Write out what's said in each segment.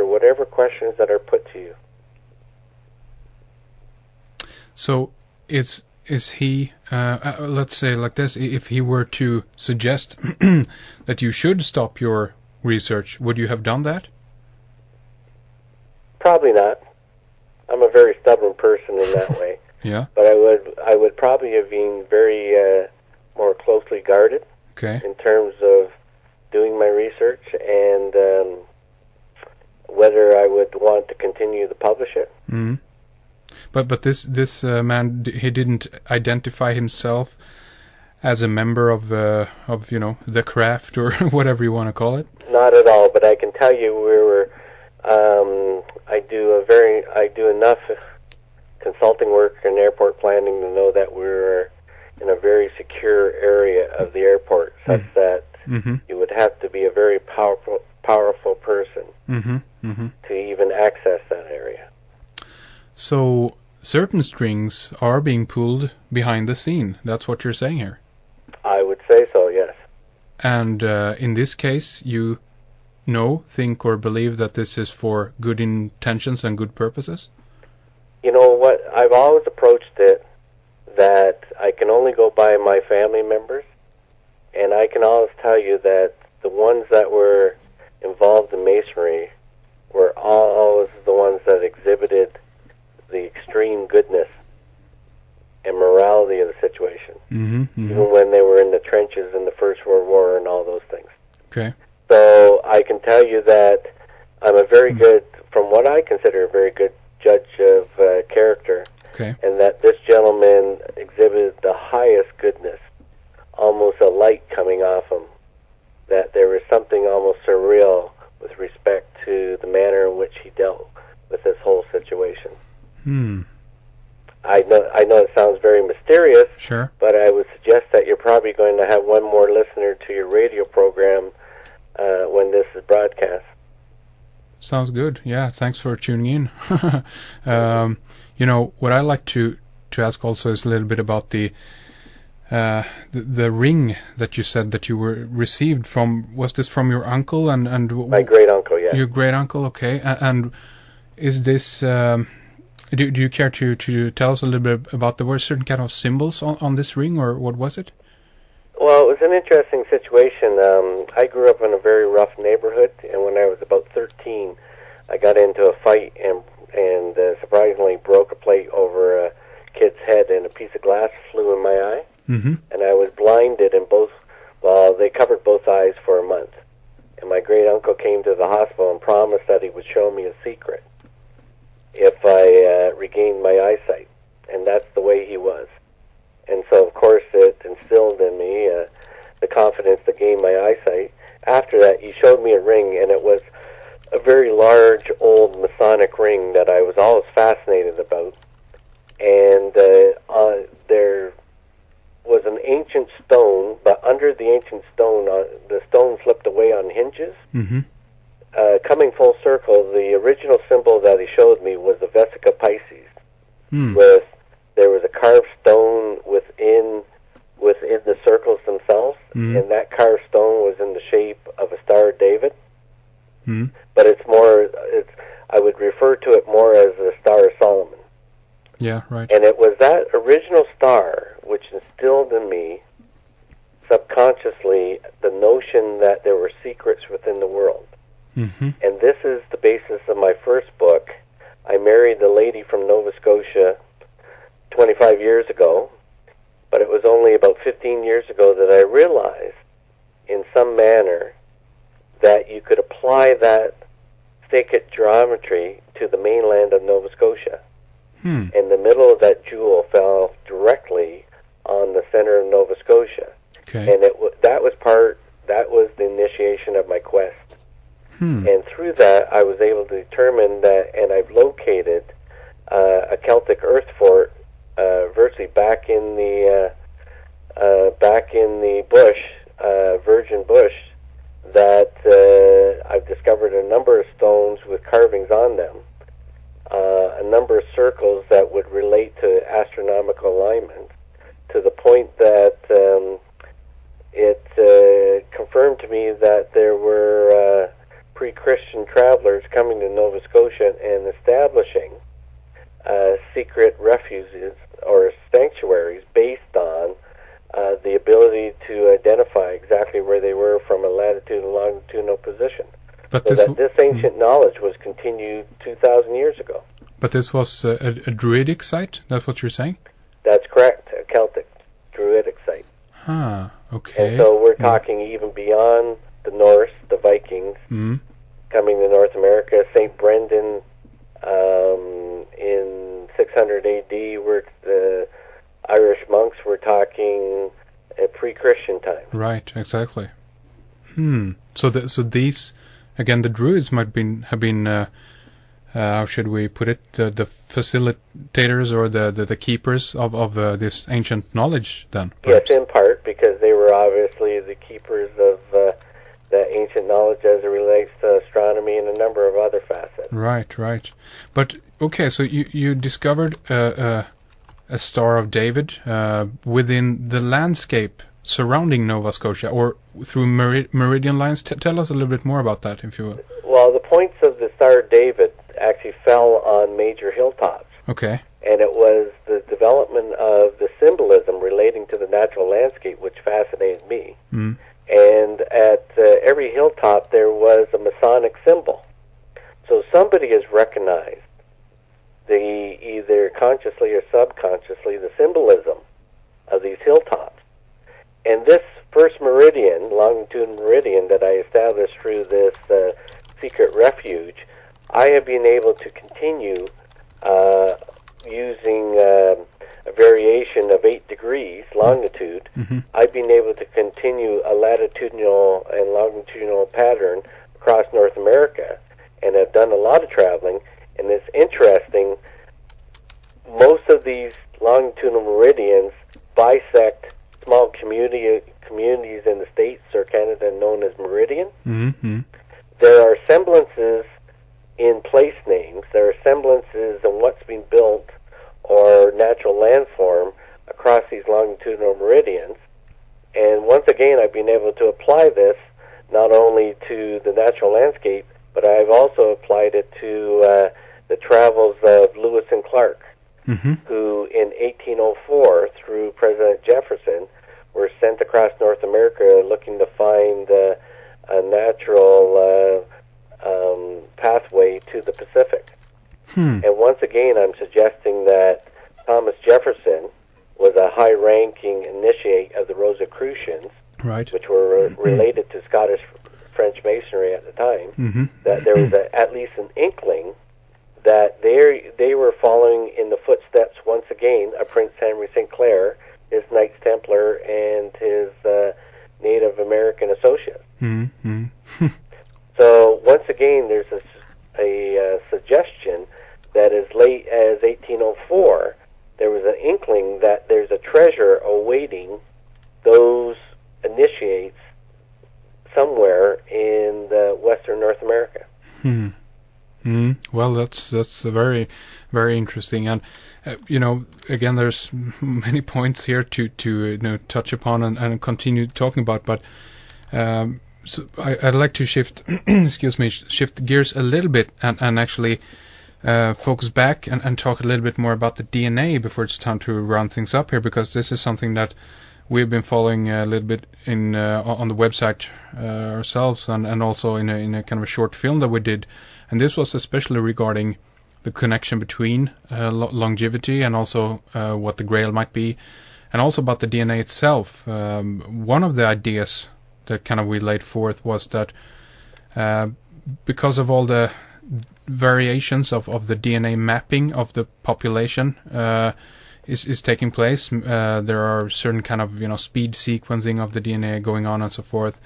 answer whatever questions that are put to you. So is he, let's say like this, if he were to suggest that you should stop your research, would you have done that? Probably not. I'm a very stubborn person in that way. Yeah. But I would probably have been very more closely guarded. Okay. In terms of doing my research and whether I would want to continue to publish it. Mm. But this man, he didn't identify himself as a member of the craft or whatever you want to call it. Not at all. But I can tell you, I do enough consulting work in airport planning to know that we're in a very secure area of the airport, such that you would have to be a very powerful person to even access that area. So certain strings are being pulled behind the scene. That's what you're saying here. I would say so, yes. And in this case, you think or believe that this is for good intentions and good purposes? You know what? I've always approached it that I can only go by my family members, and I can always tell you that the ones that were involved in masonry were always the ones that exhibited the extreme goodness and morality of the situation, even when they were in the trenches in the First World War and all those things. Okay. So I can tell you that I'm a very good, from what I consider a very good judge of character, and that this gentleman exhibited the highest goodness, almost a light coming off him, that there was something almost surreal with respect to the manner in which he dealt with this whole situation. I know it sounds very mysterious, sure, but I would suggest that you're probably going to have one more listener to your radio program when this is broadcast. Sounds good. Yeah, thanks for tuning in. What I like to ask also is a little bit about the ring that you said that you were received from. Was this from your uncle and my great uncle? Yeah. Your great uncle, okay. And is this? Do you care to tell us a little bit about there were certain kind of symbols on this ring, or what was it? Well, it was an interesting situation. I grew up in a very rough neighborhood, and when I was about 13, I got into a fight and surprisingly broke a plate over a kid's head, and a piece of glass flew in my eye, and I was blinded in both. Well, they covered both eyes for a month, and my great uncle came to the hospital and promised that he would show me a secret if I regained my eyesight, and that's the way he was. And so, of course, it instilled in me the confidence to gain my eyesight. After that, he showed me a ring, and it was a very large, old Masonic ring that I was always fascinated about. And there was an ancient stone, but under the ancient stone, the stone slipped away on hinges. Coming full circle, the original symbol that he showed me was the Vesica Pisces, there was a carved stone within the circles themselves, and that carved stone was in the shape of a Star of David. But I would refer to it more as the Star of Solomon. Yeah, right. And it was that original star which instilled in me subconsciously the notion that there were secrets within the world. And this is the basis of my first book. I married a lady from Nova Scotia 25 years ago, but it was only about 15 years ago that I realized in some manner that you could apply that sacred geometry to the mainland of Nova Scotia. And the middle of that jewel fell directly on the center of Nova Scotia. And that was the initiation of my quest. And through that, I was able to determine that, and I've located a Celtic earth fort virtually back in the bush, virgin bush, that I've discovered a number of stones with carvings on them, a number of circles that would relate to astronomical alignment, to the point that it confirmed to me that there were pre-Christian travelers coming to Nova Scotia and establishing secret refuges or sanctuaries based on the ability to identify exactly where they were from a latitude and longitudinal position. But so this ancient knowledge was continued 2,000 years ago. But this was a druidic site? That's what you're saying? That's correct, a Celtic, druidic site. Ah, okay. And so we're talking even beyond the Norse, the Vikings, coming to North America. St. Brendan in 600 A.D., where the Irish monks were talking pre-Christian time. Right, exactly. So these, again, the Druids have been how should we put it, the facilitators or the keepers of this ancient knowledge then, perhaps? Yes, in part, because they were obviously the keepers of that ancient knowledge as it relates to astronomy and a number of other facets. Right. But, okay, so you discovered a Star of David within the landscape surrounding Nova Scotia, or through meridian lines. Tell us a little bit more about that, if you will. Well, the points of the Star of David actually fell on major hilltops. Okay. And it was the development of the symbolism relating to the natural landscape which fascinated me. And at every hilltop there was a Masonic symbol. So somebody has recognized either consciously or subconsciously, the symbolism of these hilltops. And this first meridian, longitude meridian, that I established through this secret refuge, I have been able to continue using a variation of 8 degrees longitude. I've been able to continue a latitudinal and longitudinal pattern across North America, and I've done a lot of traveling. And it's interesting, most of these longitudinal meridians bisect small communities in the States or Canada known as meridian. There are semblances in place names. There are semblances in what's been built or natural landform across these longitudinal meridians. And once again, I've been able to apply this not only to the natural landscape, but I've also applied it to the travels of Lewis and Clark, who in 1804, through President Jefferson, were sent across North America looking to find a natural pathway to the Pacific. And once again, I'm suggesting that Thomas Jefferson was a high-ranking initiate of the Rosicrucians, which were related to Scottish French Masonry at the time, that there was at least an inkling that they were following in the footsteps, once again, of Prince Henry St. Clair, his Knights Templar, and his Native American associates. So, once again, there's a suggestion that as late as 1804, there was an inkling that there's a treasure awaiting those initiates somewhere in the Western North America. Well, that's very, very interesting, and again, there's many points here to touch upon and continue talking about, but so I'd like to shift shift gears a little bit and actually focus back and talk a little bit more about the DNA before it's time to round things up here, because this is something that we've been following a little bit in on the website ourselves, and also in a kind of a short film that we did, and this was especially regarding the connection between longevity and also what the Grail might be, and also about the DNA itself. One of the ideas that kind of we laid forth was that because of all the variations of the DNA mapping of the population is taking place, there are certain kind of speed sequencing of the DNA going on and so forth.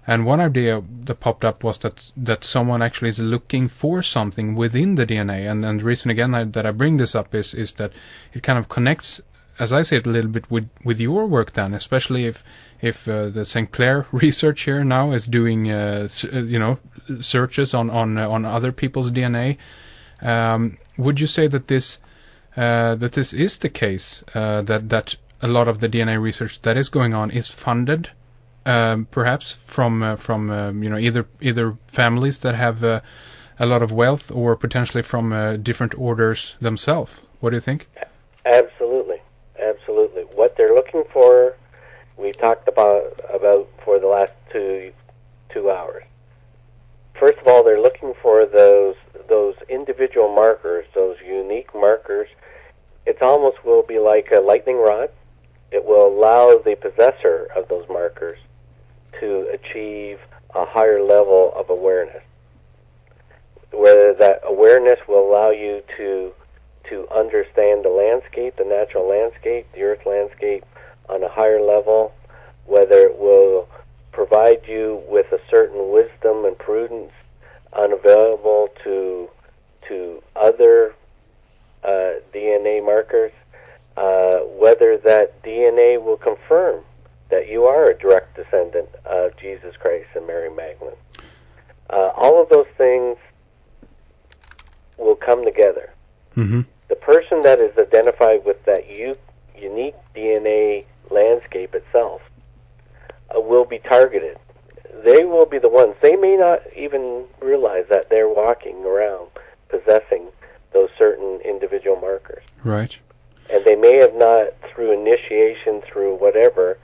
And one idea that popped up was that someone actually is looking for something within the DNA, and the reason again that I bring this up is that it kind of connects, as I say it, a little bit with your work then, especially if the St. Clair research here now is doing searches on other people's DNA. Would you say that this is the case, that a lot of the DNA research that is going on is funded perhaps from either families that have a lot of wealth, or potentially from different orders themselves. What do you think? Absolutely. What they're looking for, we talked about for the last two hours. First of all, they're looking for those individual markers, those unique markers. It almost will be like a lightning rod. It will allow the possessor of those markers to achieve a higher level of awareness. Whether that awareness will allow you to understand the landscape, the natural landscape, the earth landscape on a higher level, whether it will provide you with a certain wisdom and prudence unavailable to other DNA markers, whether that DNA will confirm that you are a direct descendant of Jesus Christ and Mary Magdalene. All of those things will come together. Mm-hmm. The person that is identified with that unique DNA landscape itself will be targeted. They will be the ones. They may not even realize that they're walking around possessing those certain individual markers. Right. And they may have not, through initiation, through whatever,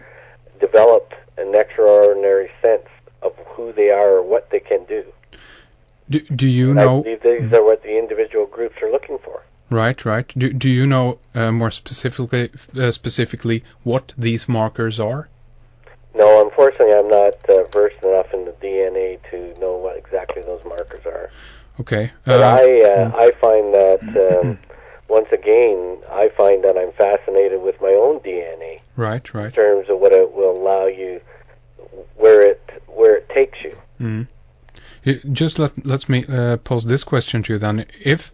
developed an extraordinary sense of who they are or what they can do. Do you and know? I believe these are what the individual groups are looking for. Right. Do you know more specifically what these markers are? No, unfortunately, I'm not versed enough in the DNA to know what exactly those markers are. Okay. But I find that once again, I find that I'm fascinated with my own DNA. Right. In terms of what it will allow you, where it takes you. Mm. Just let me pose this question to you then. If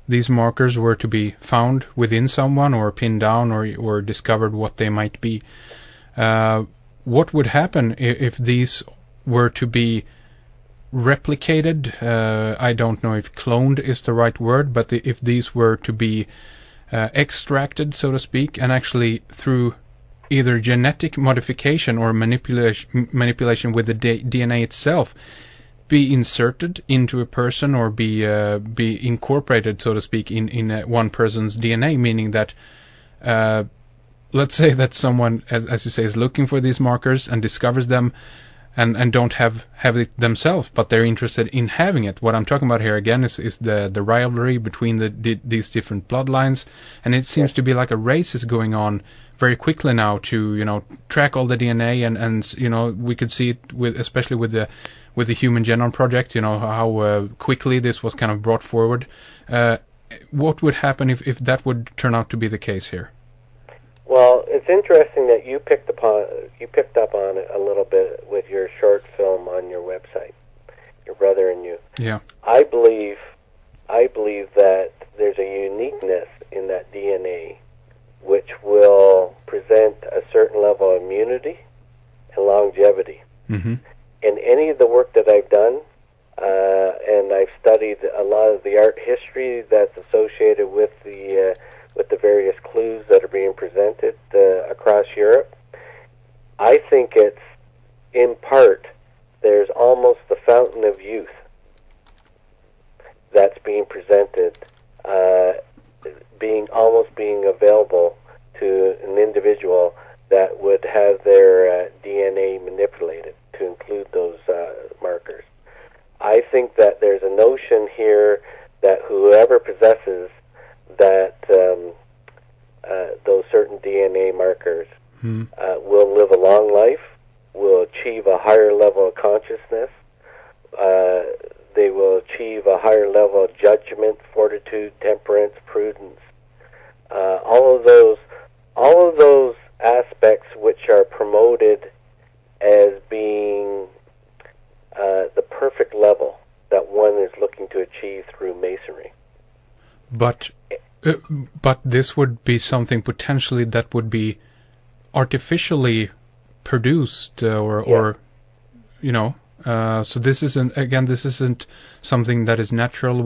these markers were to be found within someone, or pinned down, or discovered what they might be, what would happen if these were to be replicated? I don't know if cloned is the right word, but if these were to be extracted, so to speak, and actually through either genetic modification or manipulation with the DNA itself, be inserted into a person, or be incorporated, so to speak, in one person's DNA, meaning that let's say that someone, as you say, is looking for these markers and discovers them, and don't have it themselves, but they're interested in having it. What I'm talking about here again is the rivalry between these different bloodlines, and it seems to be like a race is going on very quickly now to track all the DNA, and we could see it especially with the Human Genome Project, how quickly this was kind of brought forward. What would happen if that would turn out to be the case here? Well, it's interesting that you picked up on it a little bit with your short film on your website, Your Brother and You. Yeah. I believe that there's a uniqueness in that DNA which will present a certain level of immunity and longevity. Mm-hmm. In any of the work that I've done, and I've studied a lot of the art history that's associated with the various clues that are being presented across Europe, I think it's, in part, there's almost the fountain of youth that's being presented, being available to an individual that would have their DNA manipulated to include those markers. I think that there's a notion here that whoever possesses that those certain DNA markers will live a long life, will achieve a higher level of consciousness, they will achieve a higher level of judgment, fortitude, temperance, prudence, all of those aspects which are promoted as being the perfect level that one is looking to achieve through Masonry. But this would be something potentially that would be artificially produced, so this isn't something that is natural.